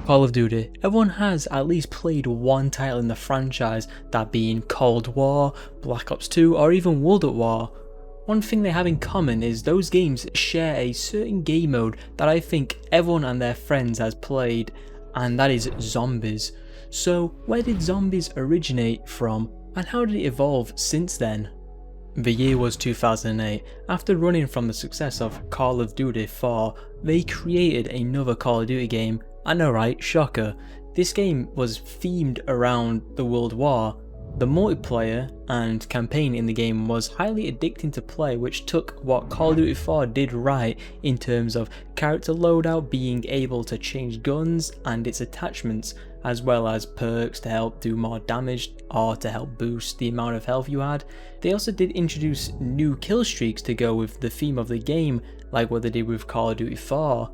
Call of Duty. Everyone has at least played one title in the franchise, that being Cold War, Black Ops 2, or even World at War. One thing they have in common is those games share a certain game mode that I think everyone and their friends has played, and that is zombies. So where did zombies originate from, and how did it evolve since then? The year was 2008. After running from the success of Call of Duty 4, they created another Call of Duty game. I know, right? Shocker. This game was themed around the World War. The multiplayer and campaign in the game was highly addicting to play, which took what Call of Duty 4 did right in terms of character loadout, being able to change guns and its attachments, as well as perks to help do more damage or to help boost the amount of health you had. They also did introduce new kill streaks to go with the theme of the game, like what they did with Call of Duty 4.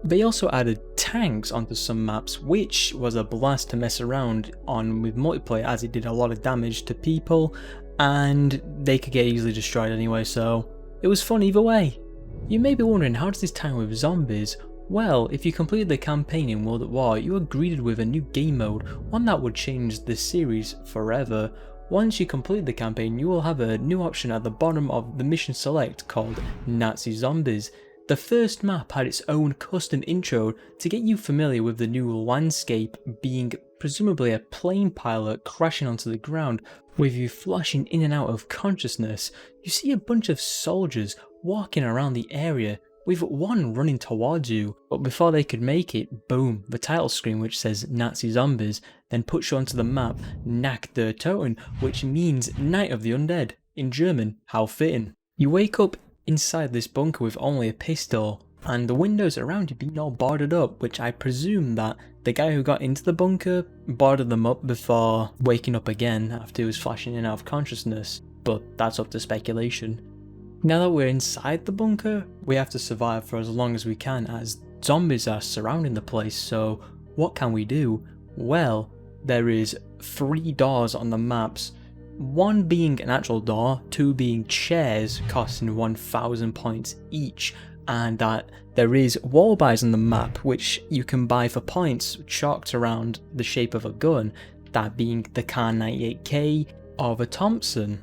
They also added tanks onto some maps, which was a blast to mess around on with multiplayer, as it did a lot of damage to people and they could get easily destroyed anyway, so it was fun either way. You may be wondering, how does this tie with zombies? Well, if you completed the campaign in World at War, you were greeted with a new game mode, one that would change the series forever. Once you complete the campaign, you will have a new option at the bottom of the mission select called Nazi Zombies. The first map had its own custom intro to get you familiar with the new landscape, being presumably a plane pilot crashing onto the ground with you flashing in and out of consciousness. You see a bunch of soldiers walking around the area, with one running towards you, but before they could make it, boom, the title screen which says Nazi Zombies then puts you onto the map Nacht Der Untoten, which means Night of the Undead. In German, how fitting. You wake up inside this bunker with only a pistol, and the windows around you being all boarded up, which I presume that the guy who got into the bunker boarded them up before waking up again after he was flashing in and out of consciousness, but that's up to speculation. Now that we're inside the bunker, we have to survive for as long as we can, as zombies are surrounding the place. So what can we do? Well, there is 3 doors on the maps, one being an actual door, 2 being chairs costing 1000 points each, and that there is wall buys on the map which you can buy for points chalked around the shape of a gun, that being the Kar 98K or the Thompson.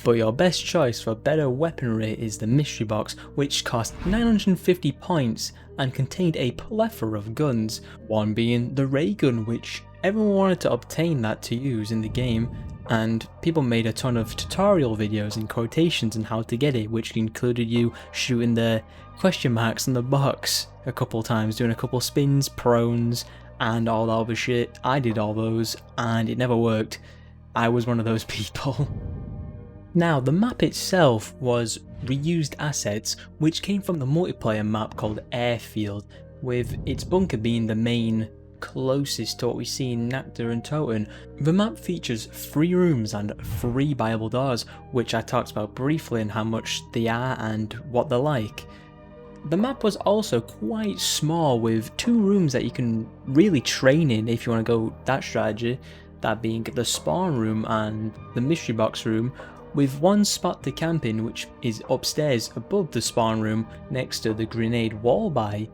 But your best choice for better weaponry is the mystery box, which cost 950 points and contained a plethora of guns, one being the ray gun, which everyone wanted to obtain that to use in the game, and people made a ton of tutorial videos and quotations on how to get it, which included you shooting the question marks in the box a couple times, doing a couple spins, prones, and all that other shit. I did all those and it never worked. I was one of those people. Now, the map itself was reused assets which came from the multiplayer map called Airfield, with its bunker being the main closest to what we see in Nacht Der Untoten. The map features 3 rooms and 3 buyable doors, which I talked about briefly and how much they are and what they're like. The map was also quite small, with 2 rooms that you can really train in if you want to go that strategy, that being the spawn room and the mystery box room, with one spot to camp in which is upstairs above the spawn room next to the grenade wall buy.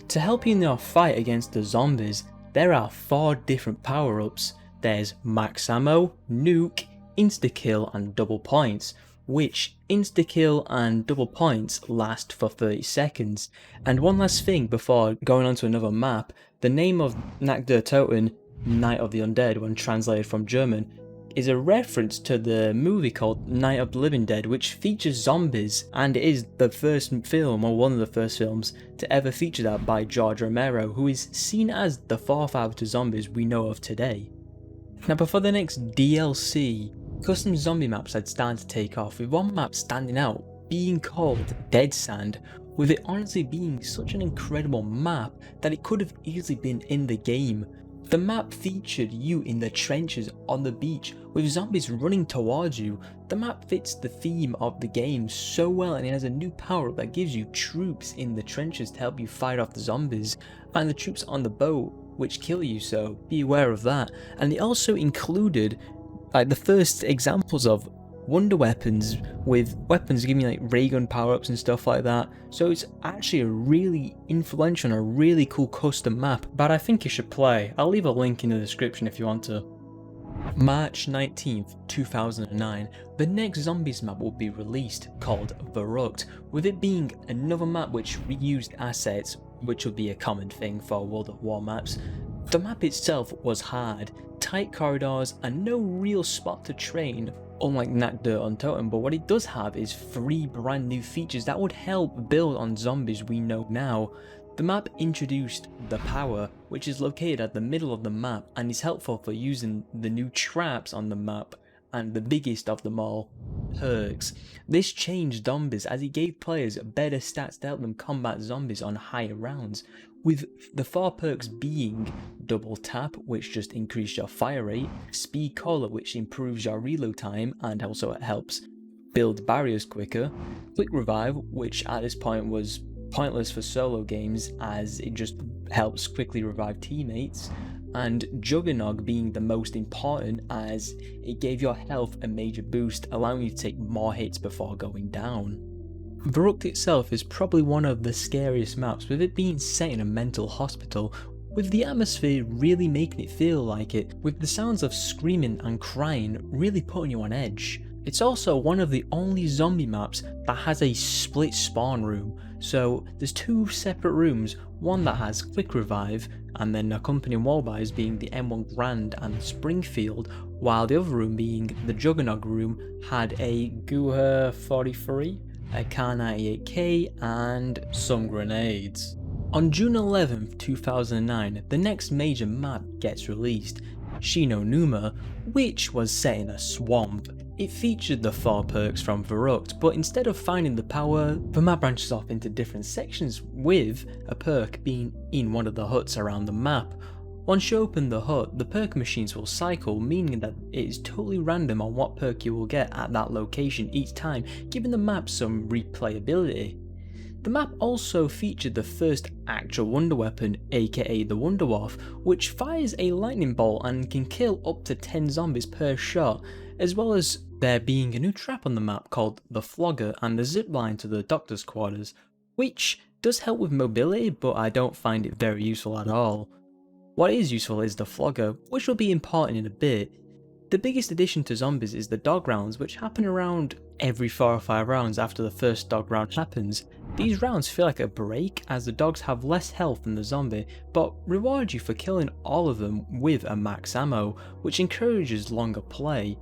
To help you in your fight against the zombies, there are 4 different power-ups. There's max ammo, nuke, insta-kill and double points, which insta-kill and double points last for 30 seconds. And one last thing before going on to another map, the name of Nacht Der Untoten, Night of the Undead when translated from German, is a reference to the movie called Night of the Living Dead, which features zombies, and it is the first film, or one of the first films, to ever feature that by George Romero, who is seen as the forefather to zombies we know of today. Now, before the next DLC, custom zombie maps had started to take off, with one map standing out, being called Dead Sand, with it honestly being such an incredible map that it could have easily been in the game. The map featured you in the trenches on the beach with zombies running towards you. The map fits the theme of the game so well, and it has a new power up that gives you troops in the trenches to help you fight off the zombies, and the troops on the boat which kill you, so be aware of that. And it also included like the first examples of wonder weapons, with weapons giving you like ray gun power-ups and stuff like that. So it's actually a really influential and a really cool custom map that I think you should play. I'll leave a link in the description if you want to. March 19th, 2009, the next Zombies map will be released, called Veruckt, with it being another map which reused assets, which would be a common thing for World at War maps. The map itself was hard, tight corridors and no real spot to train, unlike Nacht Der Untoten, but what it does have is 3 brand new features that would help build on zombies we know now. The map introduced the power, which is located at the middle of the map and is helpful for using the new traps on the map, and the biggest of them all, perks. This changed zombies as it gave players better stats to help them combat zombies on higher rounds, with the 4 perks being double tap, which just increased your fire rate, speed cola, which improves your reload time and also it helps build barriers quicker, quick revive, which at this point was pointless for solo games as it just helps quickly revive teammates, and Juggernog being the most important as it gave your health a major boost, allowing you to take more hits before going down. Veruckt itself is probably one of the scariest maps, with it being set in a mental hospital, with the atmosphere really making it feel like it, with the sounds of screaming and crying really putting you on edge. It's also one of the only zombie maps that has a split spawn room, so there's 2 separate rooms, one that has quick revive and then accompanying wallbuys being the M1 Grand and Springfield, while the other room being the Juggernog room had a Guha 43, a Kar 98K and some grenades. On June 11th, 2009, the next major map gets released, Shi No Numa, which was set in a swamp. It featured the 4 perks from Veruckt, but instead of finding the power, the map branches off into different sections, with a perk being in one of the huts around the map. Once you open the hut, the perk machines will cycle, meaning that it is totally random on what perk you will get at that location each time, giving the map some replayability. The map also featured the first actual wonder weapon, aka the Wonderwaffe, which fires a lightning bolt and can kill up to 10 zombies per shot, as well as there being a new trap on the map called the Flogger and the zipline to the doctor's quarters, which does help with mobility, but I don't find it very useful at all. What is useful is the Flogger, which will be important in a bit. The biggest addition to zombies is the dog rounds, which happen around every 4 or 5 rounds after the first dog round happens. These rounds feel like a break as the dogs have less health than the zombie, but reward you for killing all of them with a max ammo, which encourages longer play.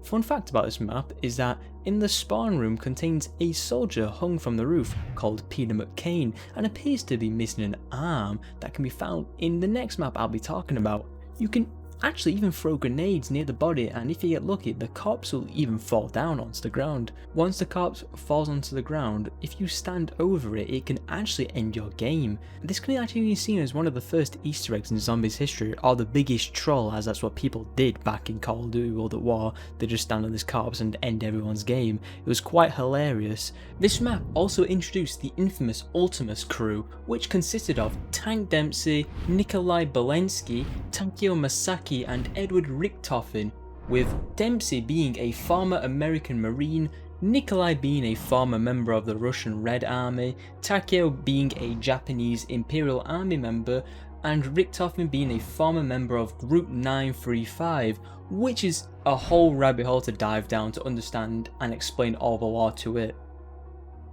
Fun fact about this map is that in the spawn room contains a soldier hung from the roof called Peter McCain and appears to be missing an arm that can be found in the next map I'll be talking about. You can actually even throw grenades near the body, and if you get lucky, the corpse will even fall down onto the ground. Once the corpse falls onto the ground, if you stand over it, it can actually end your game. This can actually be seen as one of the first Easter eggs in zombies history, or the biggest troll, as that's what people did back in Call of Duty World at War. They just stand on this corpse and end everyone's game. It was quite hilarious. This map also introduced the infamous Ultimus crew, which consisted of Tank Dempsey, Nikolai Belensky, Tankio Masaki and Edward Richtofen, with Dempsey being a former American Marine, Nikolai being a former member of the Russian Red Army, Takeo being a Japanese Imperial Army member, and Richtofen being a former member of Group 935, which is a whole rabbit hole to dive down to understand and explain all the lore to it.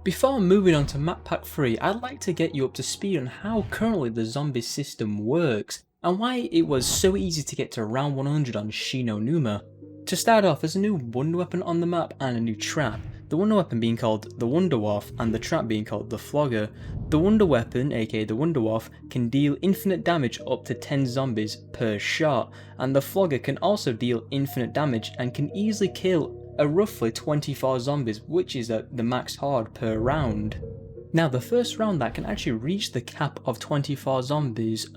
Before moving on to Map Pack 3, I'd like to get you up to speed on how currently the zombie system works, and why it was so easy to get to round 100 on Shi No Numa. To start off, there's a new wonder weapon on the map and a new trap, the wonder weapon being called the Wonderwaffe and the trap being called the Flogger. The wonder weapon, aka the Wonderwaffe, can deal infinite damage up to 10 zombies per shot, and the Flogger can also deal infinite damage and can easily kill a roughly 24 zombies, which is the max horde per round. Now the first round that can actually reach the cap of 24 zombies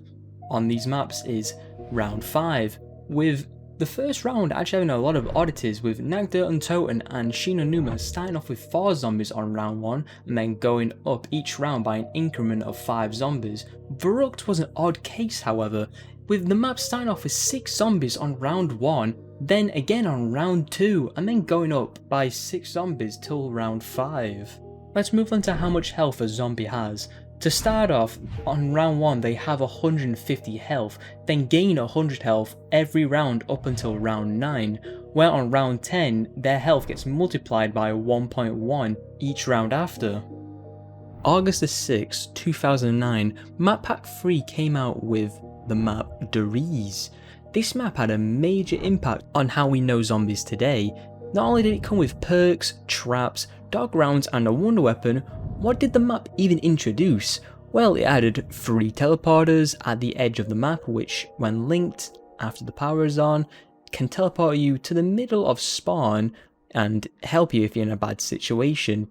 on these maps is round 5, with the first round actually having a lot of oddities, with Nacht Der Untoten and Shi No Numa starting off with 4 zombies on round 1 and then going up each round by an increment of 5 zombies. Veruckt was an odd case however, with the map starting off with 6 zombies on round 1 then again on round 2, and then going up by 6 zombies till round 5. Let's move on to how much health a zombie has. To start off, on round 1 they have 150 health, then gain 100 health every round up until round 9, where on round 10 their health gets multiplied by 1.1 each round after. August 6, 2009, Map Pack 3 came out with the map Riese. This map had a major impact on how we know zombies today. Not only did it come with perks, traps, dog rounds and a wonder weapon, what did the map even introduce? Well, it added 3 teleporters at the edge of the map which, when linked after the power is on, can teleport you to the middle of spawn and help you if you're in a bad situation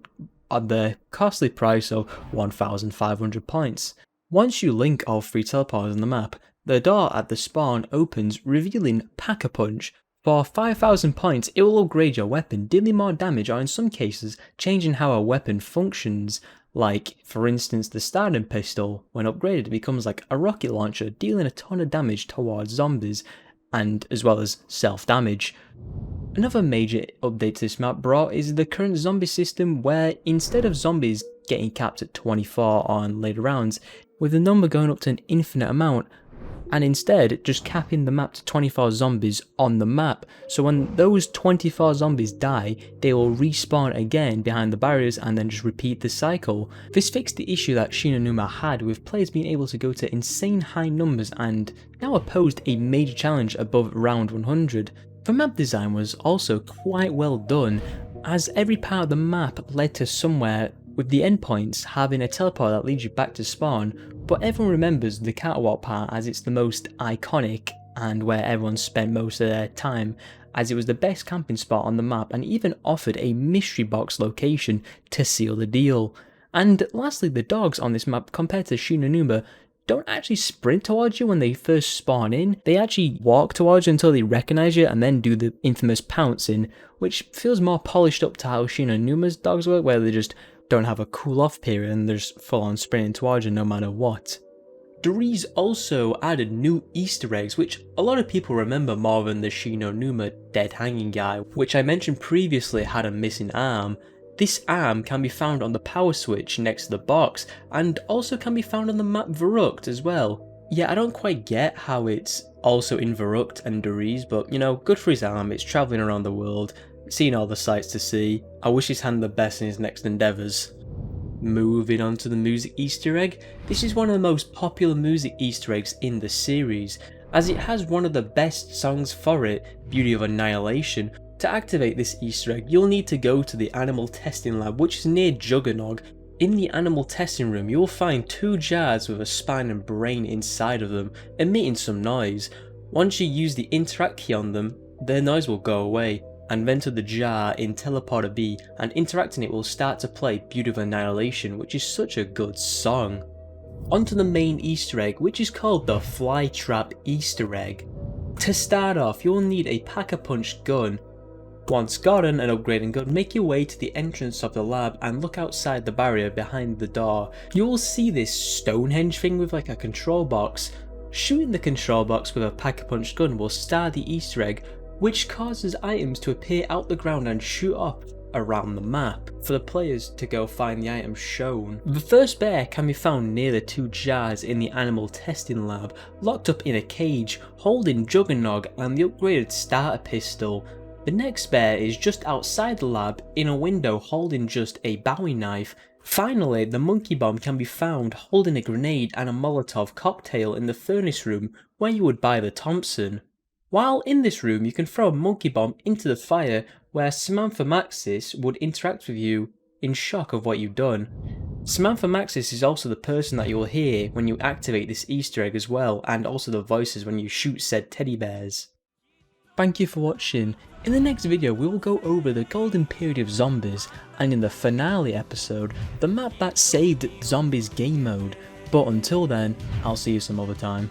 at the costly price of 1,500 points. Once you link all 3 teleporters on the map, the door at the spawn opens revealing Pack-a-Punch. For 5,000 points it will upgrade your weapon, dealing more damage or in some cases changing how a weapon functions, like for instance the starting pistol, when upgraded it becomes like a rocket launcher, dealing a ton of damage towards zombies and as well as self-damage. Another major update to this map brought is the current zombie system, where instead of zombies getting capped at 24 on later rounds, with the number going up to an infinite amount, and instead just capping the map to 24 zombies on the map, so when those 24 zombies die, they will respawn again behind the barriers and then just repeat the cycle. This fixed the issue that Shi No Numa had with players being able to go to insane high numbers and now posed a major challenge above round 100. The map design was also quite well done, as every part of the map led to somewhere, with the endpoints having a teleport that leads you back to spawn, but everyone remembers the catwalk part as it's the most iconic and where everyone spent most of their time, as it was the best camping spot on the map and even offered a mystery box location to seal the deal. And lastly, the dogs on this map compared to Shi No Numa don't actually sprint towards you when they first spawn in, they actually walk towards you until they recognize you and then do the infamous pouncing, which feels more polished up to how Shi No Numa's dogs work, where they just don't have a cool off period and they're just full on sprinting towards you no matter what. Riese also added new Easter eggs, which a lot of people remember more than the Shi No Numa dead hanging guy, which I mentioned previously had a missing arm. This arm can be found on the power switch next to the box, and also can be found on the map Veruckt as well. Yeah, I don't quite get how it's also in Veruckt and Riese, but you know, good for his arm, it's travelling around the world, seeing all the sights to see. I wish his hand the best in his next endeavours. Moving on to the music Easter egg, this is one of the most popular music Easter eggs in the series, as it has one of the best songs for it, Beauty of Annihilation. To activate this Easter egg, you'll need to go to the animal testing lab, which is near Juggernog. In the animal testing room, you will find 2 jars with a spine and brain inside of them, emitting some noise. Once you use the interact key on them, their noise will go away, and enter the jar in Teleporter B, and interacting it will start to play Beauty of Annihilation, which is such a good song. Onto the main Easter egg, which is called the Fly Trap Easter egg. To start off, you'll need a Pack-a-Punch gun. Once gotten an upgrading gun, make your way to the entrance of the lab and look outside the barrier behind the door. You will see this Stonehenge thing with like a control box. Shooting the control box with a Pack-a-Punch gun will start the Easter egg, which causes items to appear out the ground and shoot up around the map for the players to go find the items shown. The first bear can be found near the 2 jars in the animal testing lab, locked up in a cage, holding Juggernog and the upgraded starter pistol. The next bear is just outside the lab in a window holding just a Bowie knife. Finally, the monkey bomb can be found holding a grenade and a Molotov cocktail in the furnace room where you would buy the Thompson. While in this room, you can throw a monkey bomb into the fire where Samantha Maxis would interact with you in shock of what you've done. Samantha Maxis is also the person that you will hear when you activate this Easter egg as well, and also the voices when you shoot said teddy bears. Thank you for watching. In the next video we will go over the golden period of zombies, and in the finale episode, the map that saved Zombies Gamemode. But until then, I'll see you some other time.